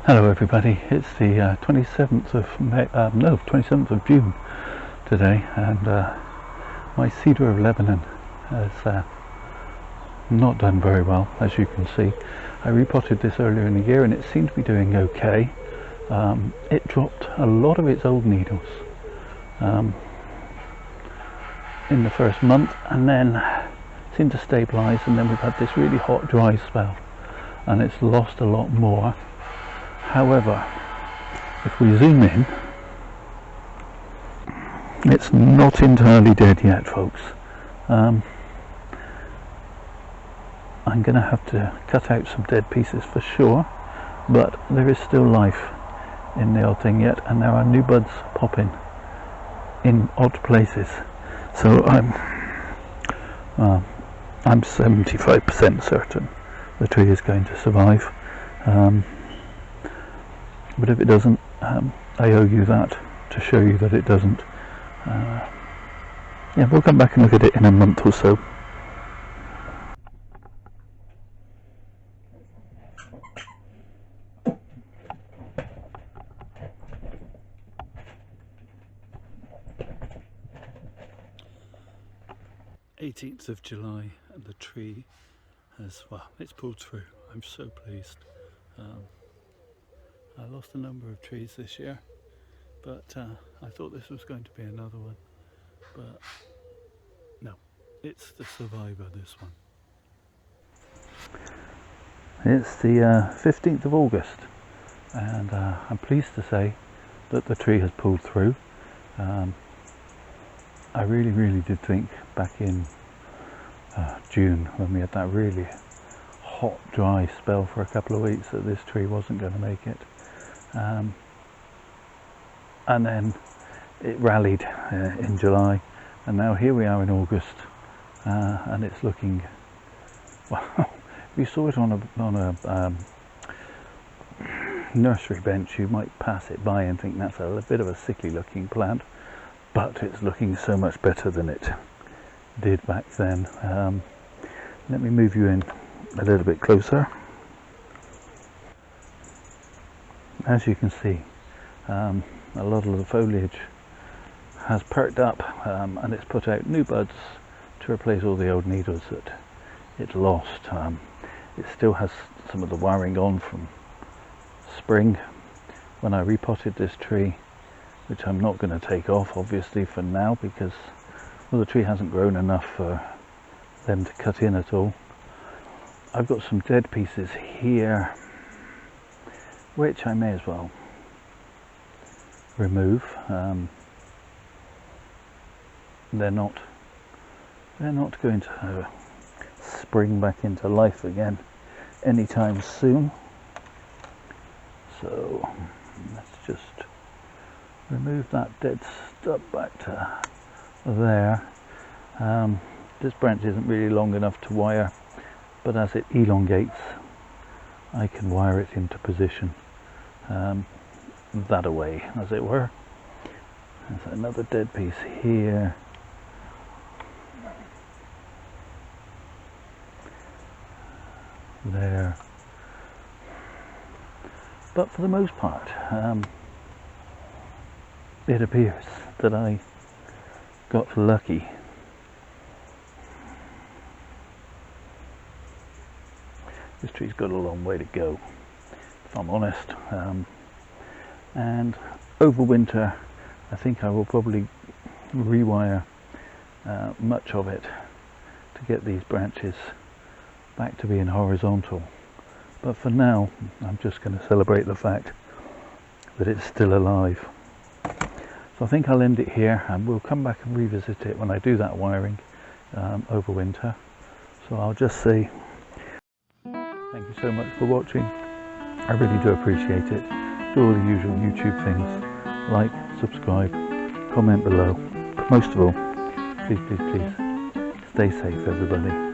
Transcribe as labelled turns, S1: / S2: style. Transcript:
S1: Hello everybody, it's the 27th of May, 27th of June today, and my Cedar of Lebanon has not done very well, as you can see. I repotted this earlier in the year and it seemed to be doing okay. It dropped a lot of its old needles in the first month, and then seemed to stabilise, and then we've had this really hot dry spell and it's lost a lot more. However, if we zoom in, it's not entirely dead yet, folks. I'm going to have to cut out some dead pieces for sure, but there is still life in the old thing yet, and there are new buds popping in odd places. So I'm 75% certain the tree is going to survive. But if it doesn't, I owe you that to show you that it doesn't. Yeah, we'll come back and look at it in a month or so. "18th of July and the tree has, well, it's pulled through. I'm so pleased. I lost a number of trees this year, but I thought this was going to be another one, but no, it's the survivor, this one. It's the 15th of August, and I'm pleased to say that the tree has pulled through. I really did think back in June, when we had that really hot dry spell for a couple of weeks, that this tree wasn't going to make it. And then it rallied in July, and now here we are in August, and it's looking, well, if you saw it on a nursery bench, you might pass it by and think that's a bit of a sickly looking plant, but it's looking so much better than it did back then. Let me move you in a little bit closer. As you can see, a lot of the foliage has perked up, and it's put out new buds to replace all the old needles that it lost. It still has some of the wiring on from spring when I repotted this tree, which I'm not going to take off obviously for now, because, well, the tree hasn't grown enough for them to cut in at all. I've got some dead pieces here which I may as well remove. They're not going to spring back into life again anytime soon, so let's just remove that dead stuff back to there. This branch isn't really long enough to wire, but as it elongates I can wire it into position that away, as it were. There's another dead piece here. There. But for the most part, it appears that I got lucky. This tree's got a long way to go, if I'm honest, and over winter I think I will probably rewire much of it to get these branches back to being horizontal. But for now I'm just going to celebrate the fact that it's still alive. So I think I'll end it here, and we'll come back and revisit it when I do that wiring over winter. So I'll just say thank you so much for watching. I really do appreciate it. Do all the usual YouTube things, like, subscribe, comment below. But most of all, please stay safe, everybody.